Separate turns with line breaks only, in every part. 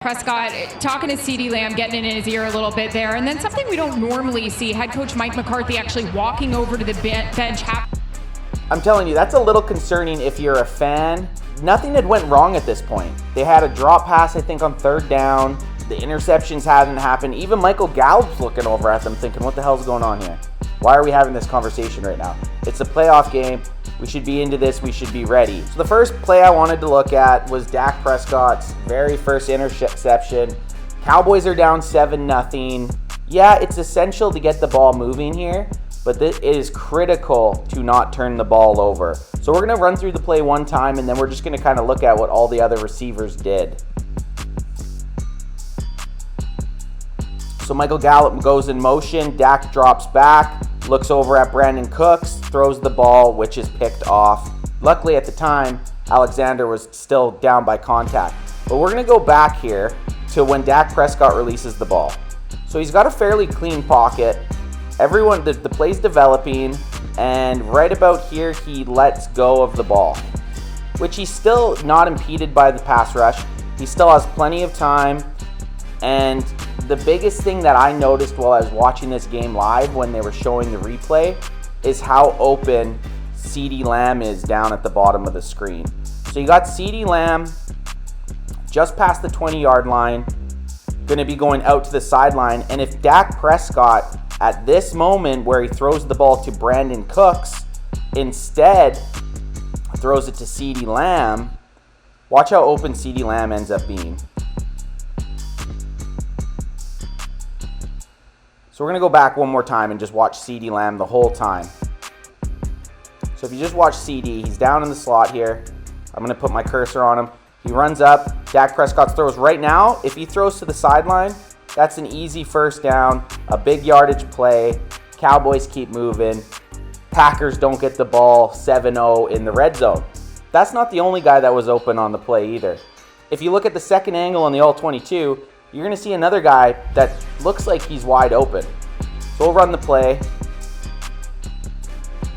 Prescott talking to CeeDee Lamb, getting in his ear a little bit there. And then something we don't normally see, head coach Mike McCarthy actually walking over to the bench.
I'm telling you, that's a little concerning if you're a fan. Nothing had went wrong at this point. They had a drop pass, I think, on third down. The interceptions hadn't happened. Even Michael Gallup's looking over at them thinking, what the hell's going on here? Why are we having this conversation right now? It's a playoff game. We should be into this. We should be ready. So the first play I wanted to look at was Dak Prescott's very first interception. Cowboys are down 7-0. Yeah, it's essential to get the ball moving here, but it is critical to not turn the ball over. So we're going to run through the play one time, and then we're just going to kind of look at what all the other receivers did. So Michael Gallup goes in motion. Dak drops back, looks over at Brandon Cooks, throws the ball, which is picked off. Luckily at the time, Alexander was still down by contact. But we're going to go back here to when Dak Prescott releases the ball. So he's got a fairly clean pocket. Everyone, the play's developing, and right about here, he lets go of the ball, which he's still not impeded by the pass rush. He still has plenty of time, and the biggest thing that I noticed while I was watching this game live when they were showing the replay is how open CeeDee Lamb is down at the bottom of the screen. So you got CeeDee Lamb just past the 20-yard line, going to be going out to the sideline, and if Dak Prescott at this moment where he throws the ball to Brandon Cooks instead throws it to CeeDee Lamb, watch how open CeeDee Lamb ends up being. So we're going to go back one more time and just watch CeeDee Lamb the whole time. So if you just watch CeeDee, he's down in the slot here. I'm going to put my cursor on him. He runs up. Dak Prescott throws right now. If he throws to the sideline, that's an easy first down, a big yardage play. Cowboys keep moving. Packers don't get the ball 7-0 in the red zone. That's not the only guy that was open on the play either. If you look at the second angle on the all-22, you're going to see another guy that looks like he's wide open. So we'll run the play.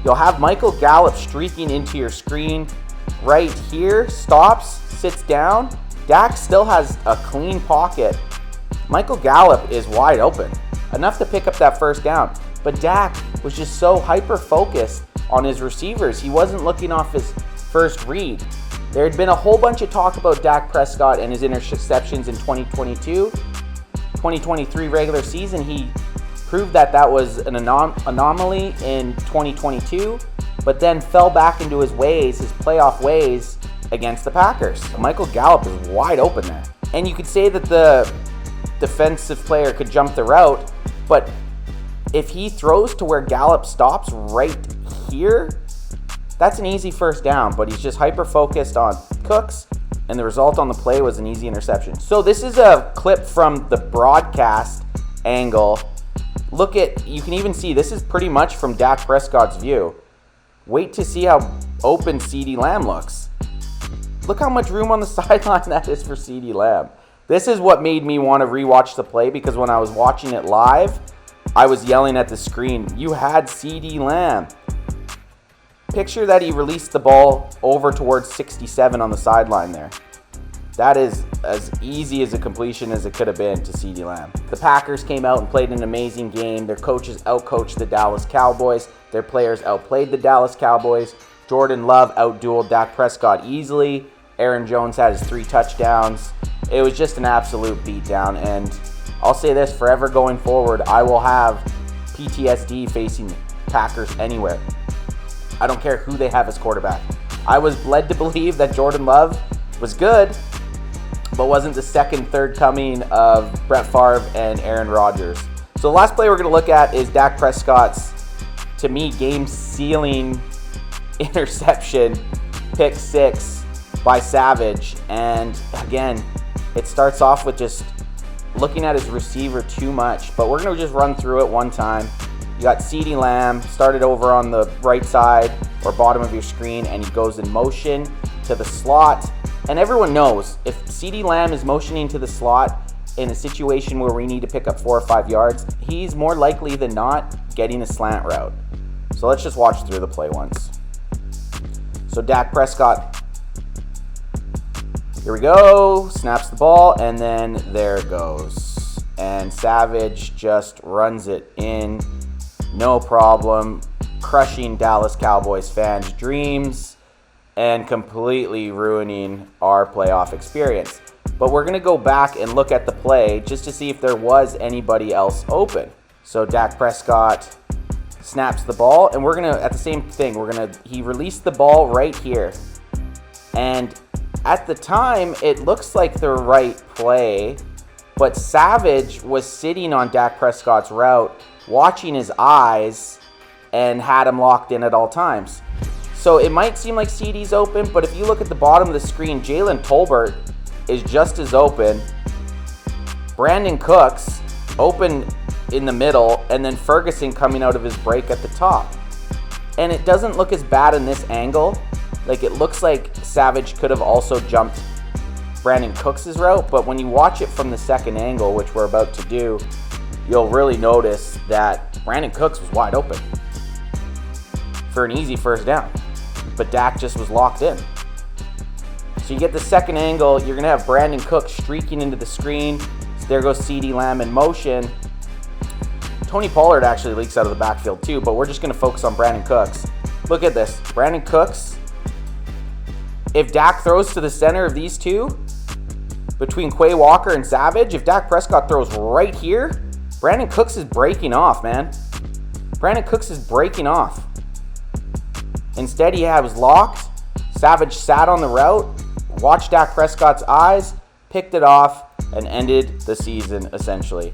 You'll have Michael Gallup streaking into your screen right here. Stops, sits down. Dak still has a clean pocket. Michael Gallup is wide open, enough to pick up that first down. But Dak was just so hyper-focused on his receivers. He wasn't looking off his first read. There had been a whole bunch of talk about Dak Prescott and his interceptions in 2022. 2023 regular season, he proved that was an anomaly in 2022, but then fell back into his ways, his playoff ways against the Packers. Michael Gallup is wide open there. And you could say that the defensive player could jump the route, but if he throws to where Gallup stops right here, that's an easy first down, but he's just hyper-focused on Cooks, and the result on the play was an easy interception. So this is a clip from the broadcast angle. Look at, you can even see, this is pretty much from Dak Prescott's view. Wait to see how open CeeDee Lamb looks. Look how much room on the sideline that is for CeeDee Lamb. This is what made me want to rewatch the play, because when I was watching it live, I was yelling at the screen, you had CeeDee Lamb. Picture that he released the ball over towards 67 on the sideline there. That is as easy as a completion as it could have been to CeeDee Lamb. The Packers came out and played an amazing game. Their coaches outcoached the Dallas Cowboys. Their players outplayed the Dallas Cowboys. Jordan Love outdueled Dak Prescott easily. Aaron Jones had his 3 touchdowns. It was just an absolute beatdown, and I'll say this, forever going forward, I will have PTSD facing Packers anywhere. I don't care who they have as quarterback. I was led to believe that Jordan Love was good, but wasn't the second, third coming of Brett Favre and Aaron Rodgers. So the last play we're going to look at is Dak Prescott's, to me, game-sealing interception, pick 6 by Savage. And again, it starts off with just looking at his receiver too much, but we're going to just run through it one time. You got CeeDee Lamb started over on the right side or bottom of your screen, and he goes in motion to the slot. And everyone knows if CeeDee Lamb is motioning to the slot in a situation where we need to pick up 4 or 5 yards, he's more likely than not getting a slant route. So let's just watch through the play once. So Dak Prescott Here we go. Snaps the ball, and then there it goes. And Savage just runs it in. No problem. Crushing Dallas Cowboys fans' dreams and completely ruining our playoff experience. But we're going to go back and look at the play just to see if there was anybody else open. So Dak Prescott snaps the ball, and we're going to, at the same thing, he released the ball right here. And at the time, it looks like the right play, but Savage was sitting on Dak Prescott's route, watching his eyes, and had him locked in at all times. So it might seem like CD's open, but if you look at the bottom of the screen, Jalen Tolbert is just as open. Brandon Cooks open in the middle, and then Ferguson coming out of his break at the top. And it doesn't look as bad in this angle. Like, it looks like Savage could have also jumped Brandon Cooks' route, but when you watch it from the second angle, which we're about to do, you'll really notice that Brandon Cooks was wide open for an easy first down, but Dak just was locked in. So you get the second angle, you're going to have Brandon Cooks streaking into the screen. So there goes CeeDee Lamb in motion. Tony Pollard actually leaks out of the backfield too, but we're just going to focus on Brandon Cooks. Look at this. Brandon Cooks, if Dak throws to the center of these two, between Quay Walker and Savage, if Dak Prescott throws right here, Brandon Cooks is breaking off, man. Brandon Cooks is breaking off. Instead, he was locked. Savage sat on the route, watched Dak Prescott's eyes, picked it off, and ended the season, essentially.